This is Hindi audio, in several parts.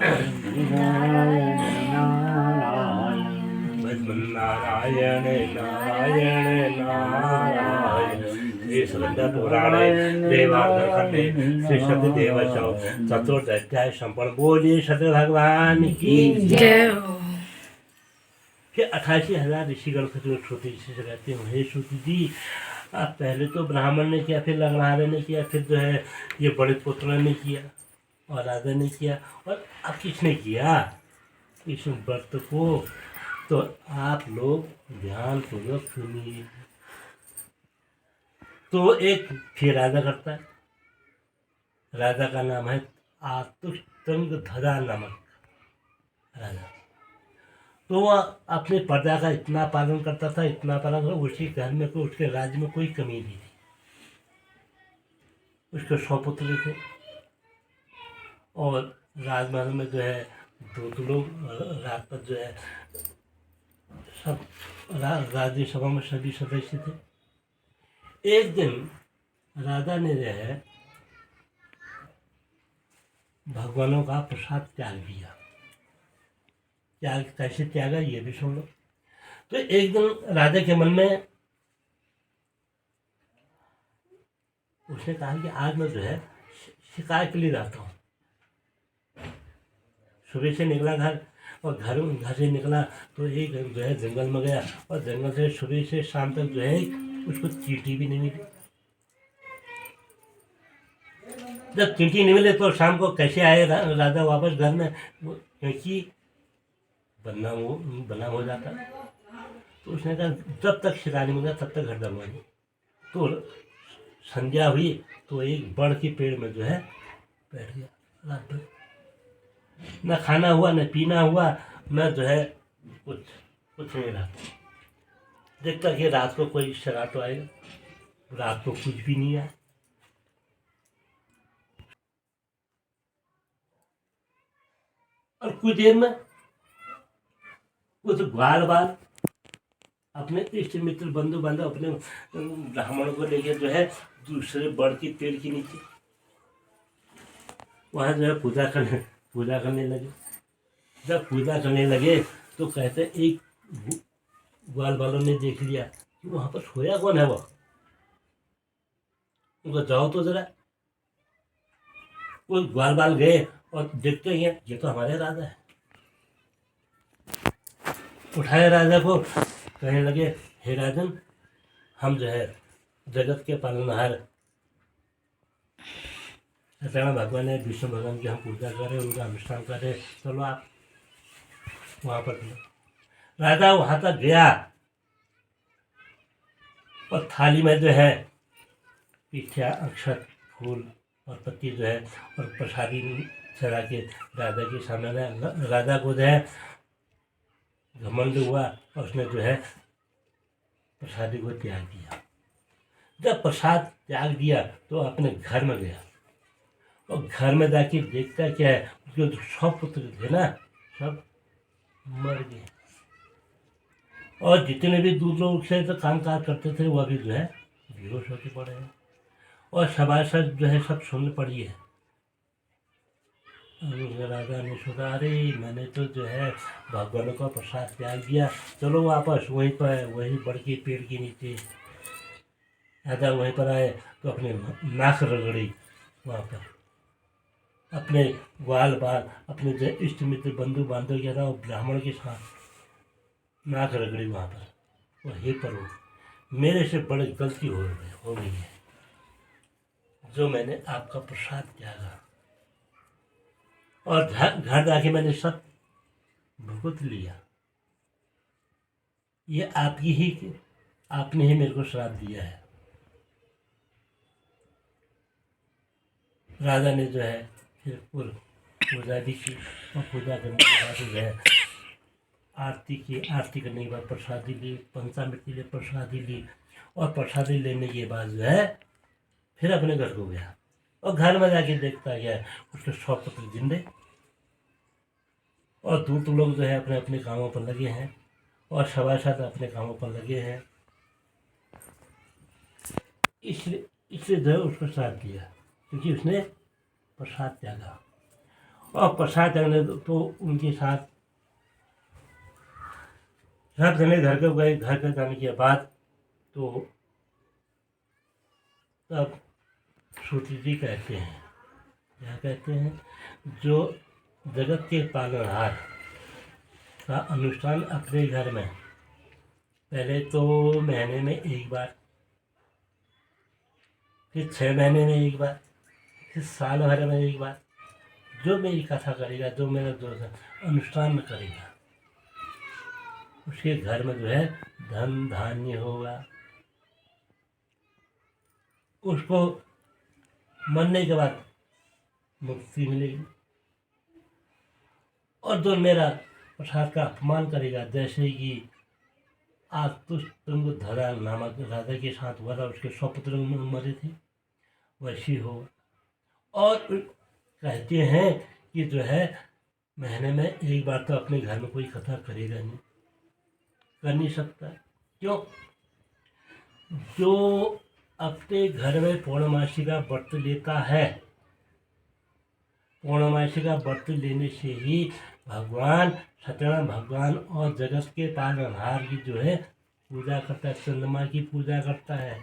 नारायण नारायण नारायण नारायण श्री स्कंद पुराणे देवार्धन खंडे श्री सत्यदेव चतुर्थ अध्याय संपन्न। बोलिए सत्य भगवान की जय हो। फिर 88,000 ऋषिगण श्रुति से कहते हैं, हे श्रुति जी, आप पहले तो ब्राह्मण ने किया, फिर लंगड़ारे ने किया, फिर जो है ये बड़े पुत्र ने किया और राजा ने किया, और अब किसने किया इस व्रत को? तो आप लोग ध्यान पूर्वक सुनिए। तो एक फिर राजा करता है, राजा का नाम है आतुष्टंगधरा नामक राजा। तो वह अपने प्रजा का इतना पालन करता था, इतना पालन करता, उसके घर में कोई, उसके राज्य में कोई कमी नहीं थी। उसके 100 पुत्र थे और राजमहल में जो है दो लोग रात पर जो है सब राज्यसभा में सभी सदस्य थे। एक दिन राजा ने जो है भगवानों का प्रसाद त्याग दिया। त्याग कैसे त्यागा ये भी सुन लो। तो एक दिन राजा के मन में उसने कहा कि आज मैं जो है शिकार के लिए जाता हूँ। सुबह से निकला घर, और घर से निकला तो एक जो है जंगल में गया, और जंगल से सुबह से शाम तक जो है उसको चींटी भी नहीं मिली। जब चींटी नहीं मिले तो शाम को कैसे आए राजा वापस घर में, क्योंकि बदनाम हो जाता। तो उसने कहा जब तक शिकार नहीं मिला तब तक घर दबा नहीं। तो संध्या हुई तो एक बड़ के पेड़ में जो है बैठ गया रात भर। न खाना हुआ, न पीना हुआ, न जो है कुछ नहीं रहा। देखता कि रात को कोई शराब तो आएगा, रात को कुछ भी नहीं आया। और कुछ देर में कुछ ग्वाल बाल अपने इष्ट मित्र बंधु बांधव अपने ब्राह्मण को लेकर जो है दूसरे बड़ की पेड़ के नीचे वहाँ जो है पूजा करने लगे। जब पूजा करने लगे तो कहते एक ग्वाल वालों ने देख लिया कि वहाँ पर सोया कौन है। वो उनको जाओ तो जरा। वो ग्वाल बाल गए और देखते ही ये तो हमारे राजा है। उठाए राजा को, कहने लगे हे राजन, हम जो है जगत के पालनहार सत्यनारायण भगवान है, विष्णु भगवान की हम पूजा करें, उनका अनुष्ठान करें, चलो आप वहाँ पर। राजा वहाँ तक गया और थाली में जो है पीठिया, अक्षत, फूल और पत्ती जो है और प्रसादी चढ़ा के राजा के सामने। राजा को जो है घमंड हुआ और उसने जो है प्रसादी को त्याग दिया। जब प्रसाद त्याग दिया तो अपने घर में गया, और घर में जाके देखता क्या है, उसके जो 100 पुत्र थे ना, सब मर गए। और जितने भी दूसरे लोग से तो काम काज करते थे वह भी जो है बेहोश होके पड़े हैं। और सभासद जो है सब सुन पड़ी है। राजा ने सोचा अरे मैंने तो जो है भगवानों का प्रसाद त्याग दिया, चलो वापस वहीं पर, वहीं बड़ के पेड़ के नीचे। राजा वहीं पर आए तो अपने नाक रगड़ी वहाँ पर, अपने ग्वाल बाल, अपने जो इष्ट मित्र बंधु बांधव के था ब्राह्मण के साथ नाक रगड़ी वहाँ पर। वो हे प्रभु, मेरे से बड़ी गलती हो गई है जो मैंने आपका प्रसाद त्यागा, और घर जाके मैंने सब भुगत लिया। ये आपने ही मेरे को श्राप दिया है। राजा ने जो है फिर पूजा भी की, और पूजा करने के बाद जो है आरती की। आरती करने के बाद प्रसादी ली, पंचामृति लिए प्रसादी ली, और प्रसादी लेने के बाद जो है फिर अपने घर को गया, और घर में जाके देखता गया उसके 100 पुत्र जिंदे, और दूत लोग जो है अपने अपने कामों पर लगे हैं, और सभासद अपने कामों पर लगे हैं। इसलिए जो है उसको श्राप दिया, क्योंकि उसने प्रसाद त्यागा। और प्रसाद चढ़ने तो उनके साथ सब जने घर के गए। घर के जाने के बाद तो तब श्रुति जी कहते हैं, क्या कहते हैं, जो जगत के पालनहार का अनुष्ठान अपने घर में पहले तो महीने में एक बार, फिर 6 महीने में एक बार, फिर साल भर में एक बार, जो मेरी कथा करेगा, जो मेरा जो अनुष्ठान करेगा, उसके घर में जो है धन धान्य होगा। उसको मरने के बाद मुक्ति मिलेगी। और जो मेरा प्रसाद का अपमान करेगा, जैसे कि आज तुमको धरा नामक राजा के साथ हुआ था, उसके 100 पुत्र मरे थे, वैसी हो। और कहते हैं कि जो है महीने में एक बार तो अपने घर में कोई कथा करेगा नहीं, कर नहीं सकता। क्यों? जो अपने घर में पूर्णमासी का व्रत लेता है, पूर्णमासी का व्रत लेने से ही भगवान सत्यनारायण भगवान और जगत के पालनहार की जो है पूजा करता है, चंद्रमा की पूजा करता है,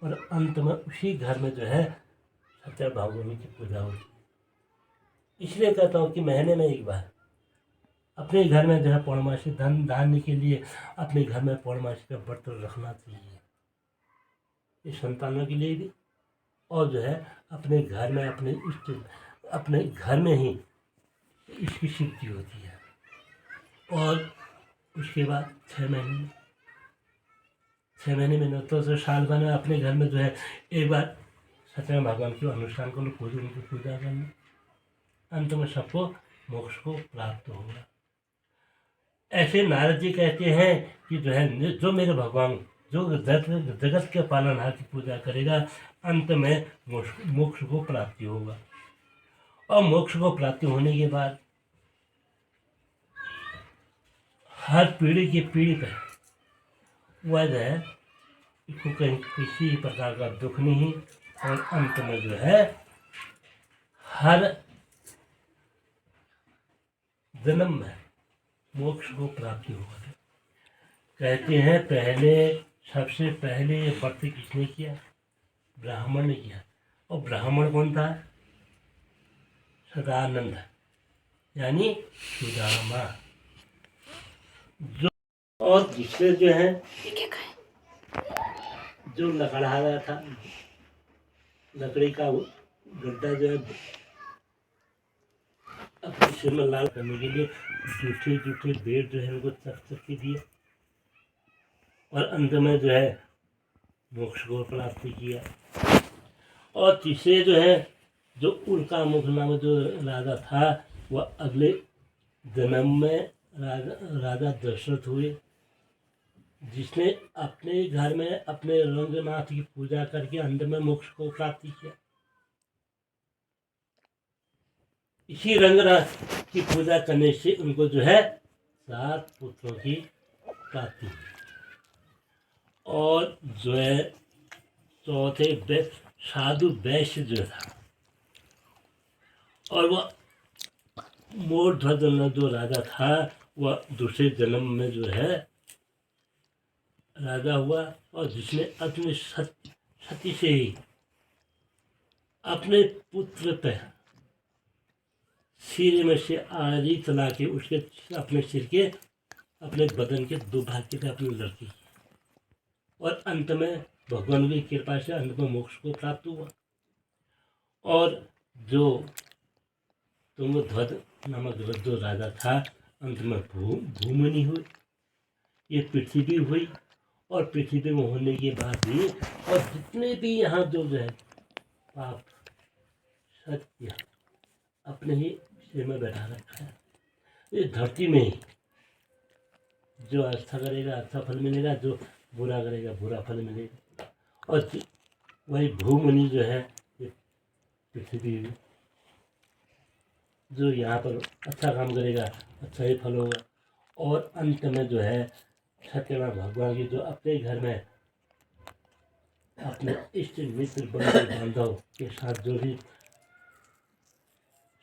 और अंत में उसी घर में जो है सत्यनारायण भगवान की पूजा होती है। इसलिए कहता हूँ कि महीने में एक बार अपने घर में जो है पूर्णमासी धन धान्य के लिए अपने घर में पूर्णमासी का व्रत रखना चाहिए, इस संतानों के लिए भी, और जो है अपने घर में अपने इष्ट अपने घर में ही इसकी सिद्धि होती है। और उसके बाद 6 महीने में न तो साल भर में अपने घर में जो है एक बार सत्यनारायण भगवान के अनुष्ठान को पूजा, उनकी पूजा करना, अंत में सबको मोक्ष को प्राप्त होगा। ऐसे नारद जी कहते हैं कि जो है जो मेरे भगवान जो जगत के पालनहार की पूजा करेगा, अंत में मोक्ष को प्राप्ति होगा। और मोक्ष को प्राप्ति होने के बाद हर पीढ़ी की पीढ़ी पर वह जो है इसको कहीं किसी प्रकार का दुख नहीं, और अंत में जो है हर जन्म में मोक्ष को प्राप्ति होगा। कहते हैं पहले सबसे पहले ये व्रत किसने किया? ब्राह्मण ने किया। और ब्राह्मण कौन था? सदानंद, यानी सुदामा। जो और दूसरे जो है जो लकड़ा रहा था, लकड़ी का गड्ढा जो है अपने सिर में लाल करने के लिए जूठे जूठे बेर जो है उनको चक के दिए, और अंत में जो है मोक्ष को प्राप्ति किया। और तीसरे जो है जो उल्का मुख नाम जो राजा था, वह अगले जन्म में राजा दशरथ हुए, जिसने अपने घर में अपने रंगनाथ की पूजा करके अंत में मोक्ष को प्राप्ति किया। इसी रंगनाथ की पूजा करने से उनको जो है 7 पुत्रों की प्राप्ति हुई। और जो है चौथे साधु वैश्य जो था, और वह मूर्ध्वज जो राजा था, वह दूसरे जन्म में जो है राजा हुआ, और जिसने अपने सती से ही अपने पुत्र पे सिर में से आरी चला के उसके अपने सिर के अपने बदन के 2 भाग के अपनी लड़की, और अंत में भगवान की कृपा से अंत में मोक्ष को प्राप्त हुआ। और जो तुंगध्वज नामक जो राजा था, अंत में भूमनि हुई, ये पृथ्वी हुई। और पृथ्वी में होने के बाद भी और जितने भी यहाँ जो है पाप सत्य अपने ही सिर में बैठा रखा है, इस धरती में ही जो अच्छा करेगा अच्छा फल मिलेगा, जो बुरा करेगा बुरा फल मिलेगा। और वही भूमनि जो है ये पृथ्वी, जो यहाँ पर अच्छा काम करेगा अच्छा ही फल होगा। और अंत में जो है सत्यनारायण भगवान की जो अपने घर में अपने इष्ट मित्र बंधु बांधव के साथ जो भी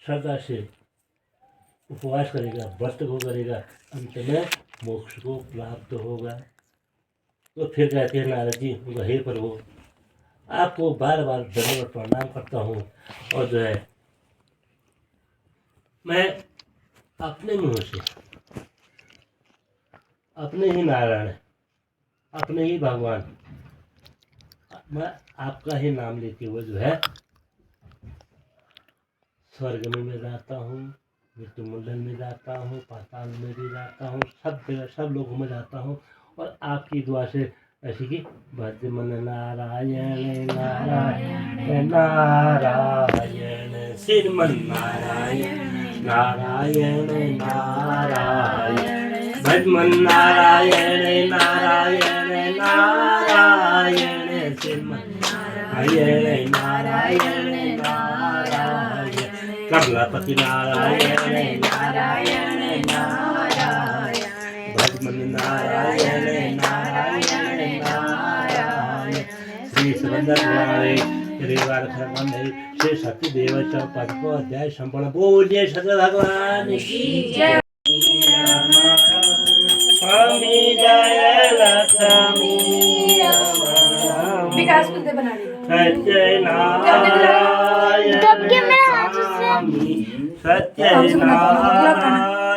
श्रद्धा से उपवास करेगा, व्रत को करेगा, अंत में मोक्ष को प्राप्त होगा। तो फिर कहते हैं नारद जी, हे प्रभु, आपको बार बार दंडवत प्रणाम करता हूँ, और जो है मैं अपने मुँह से, अपने ही नारायण, अपने ही भगवान, मैं आपका ही नाम लेते हुए जो है स्वर्ग में मैं जाता हूँ, मृत्युमंडल में जाता हूँ, पाताल में भी जाता हूँ, सब जगह सब लोगों में जाता हूँ। और आपकी दुआ से ऐसी कि भजमन नारायण नारायण नारायण, श्रीमन नारायण नारायण नारायण, भजमन नारायण नारायण नारायण, श्रीमन नारायण नारायण नारायण, कमलापति नारायण नारायण नारायण, भजमन नारायण नारायण नारायण, श्री सुंदर परिवार श्री सत्यदेव पद को अध्याय संपूर्ण। बोलिए सत्य भगवान की जय। स्वामी जय लक्ष्मी विकास बुद्धे बना रही सत्य नारायण स्वामी, सत्य नारायण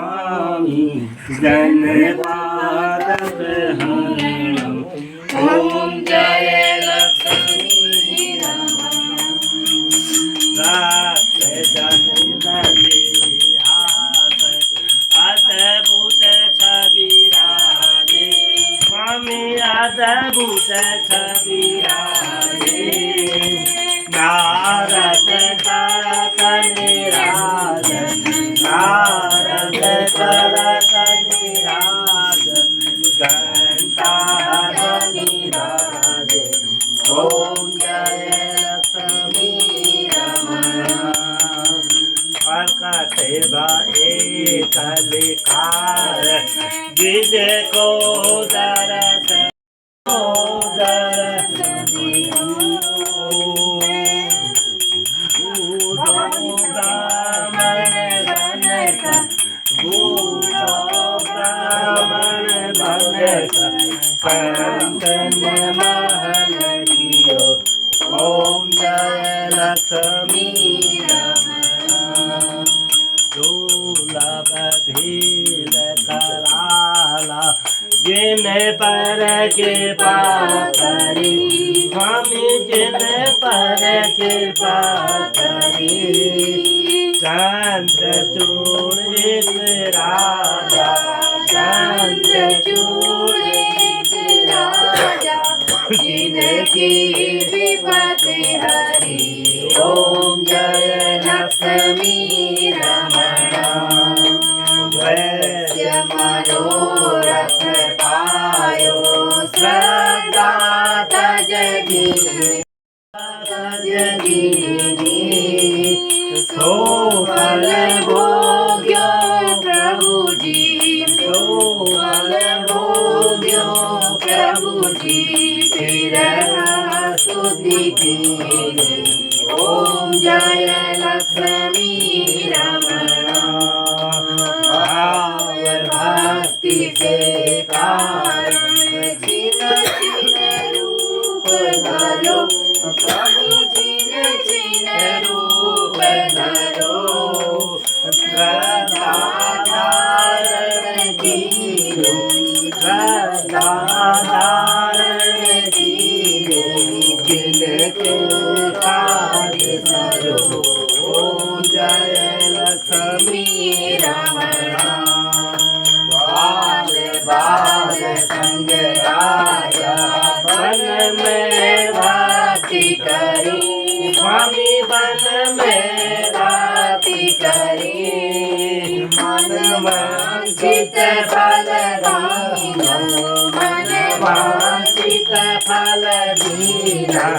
स्वामी, धन्यवाद ओम जय लक्ष्मी अद्भुत छबिराजे स्वामी, अद्भुत छबिराजे, नारद करत निराज, नारद करत निराज, घंटा निराज, ओम जय लक्ष्मी रमण। प्रकटे एक लिखार, जिजे को दरस कंचन महल कियो, ओम जय लक्ष्मी रमण। दुर्लभ भील कराला, जिन पर कृपा करी स्वामी, जिन पर कृपा करी, चंद्रचूड़ एक राजा, चंद्रचूड़ एक राजा, जिनकी विपत्ति हरी, ओम जय लक्ष्मी रमण। वैश्य मनोरथ पायो, श्रद्धा तजगिनी, सोफल भोग्यो प्रभु जी, सोफल भोग्यो प्रभु जी, फिर स्तुति की, ओम जय लक्ष्मी रमण। भक्ति के कारण छिन छिन रूप धरो प्रभु, छिन छिन रूप धरो, श्रद्धा धारण कीनो, श्रद्धा धारण कीनो, जिनके कार्य करो, ओम जय लक्ष्मी रमण। बाल बाल संग राजा, वन में भाति करी स्वामी, वन में भाति करी, मन वांछित फल दीना, मन वांछित फल दीना,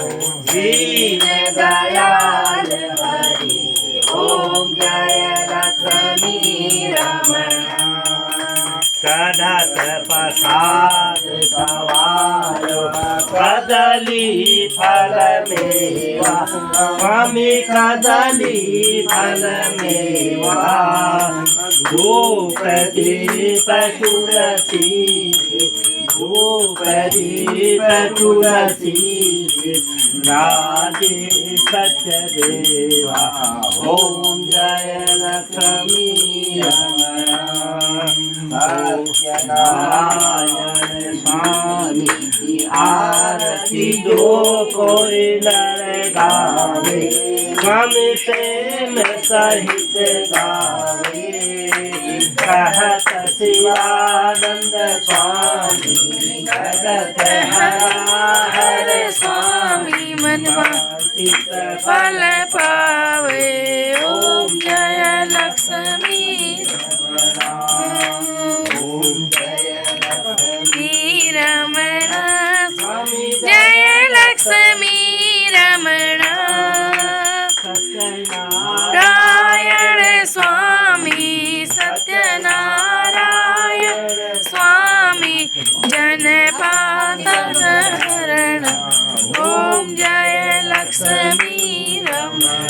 दीन दयाल हरि, ओम जय लक्ष्मी रमण। चढ़त प्रसाद सवारो कदली फल मेवा स्वामी कदली फल मेवा धूप दीप तुलसी धूप दीप तुलसी राधे सत्य देवा ओम जय लक्ष्मी रमण सत्यनारायण स्वामी की आरती जो कोई नर गावे स्वामी प्रेम सहित गावे कहत शिवानंद स्वामी जगत हर स्वामी मन फल पावे ओम जय लक्ष्मी ओम जय लक्ष्मी रमण जय लक्ष्मी रमण नारायण स्वामी सत्यनारायण स्वामी जनपातरण ओम जय लक्ष्मी रमण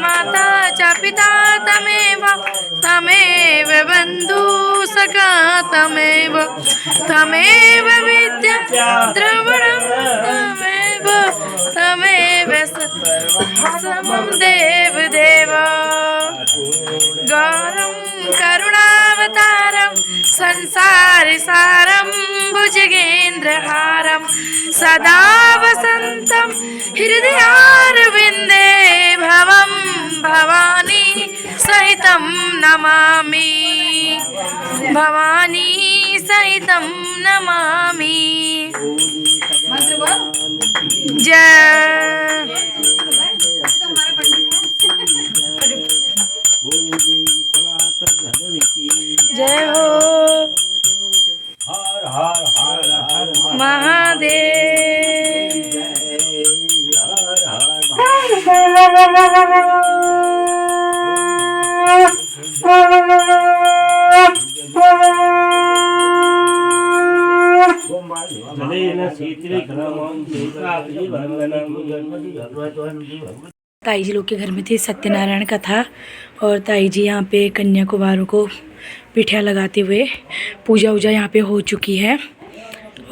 माता च पिता तमेव बन्धु सखा तमेव विद्या द्रविणं तमेव समं देव गौरं करुणावतारं संसारसारं भुजगेन्द्रहारं सदा वसन्तं हृदयारविन्दे भवं भवानी सहितं नमामि भवानी सहितं नमामि जय जय हो हर हर हर हर महादेव हर हर ताई जी लोग के घर में थी सत्यनारायण कथा और ताई जी यहाँ पे कन्या कुमारों को पिठिया लगाते हुए पूजा वूजा यहाँ पे हो चुकी है।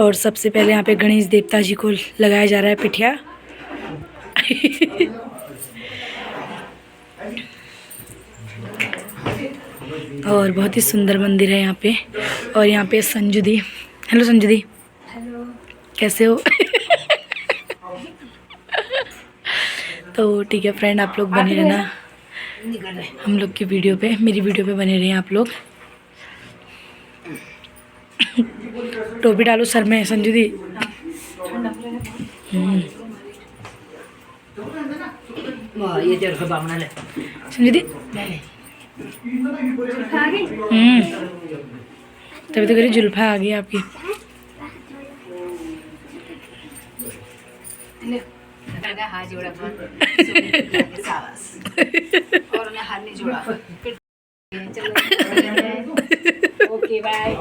और सबसे पहले यहाँ पे गणेश देवता जी को लगाया जा रहा है पिठिया। और बहुत ही सुंदर मंदिर है यहाँ पे। और यहाँ पे संजू दी, हेलो संजू दी, हेलो, कैसे हो? तो ठीक है फ्रेंड, आप लोग बने रहना हम लोग की वीडियो पे, मेरी वीडियो पे बने रहे आप लोग। टोपी डालो सर में संजू दी। संजू दी तभी तो करी जुल्फा आ गई आपकी। हाथ जोड़ा और उन्हें हाथ नहीं जोड़ा। चलो ओके बाय।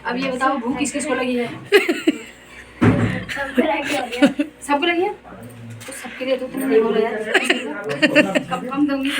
अब ये बताओ भूख किस किस को लगी है? सबको लगी है तो सबके लिए तो तुम नहीं बोला यार। कब कम दूंगी।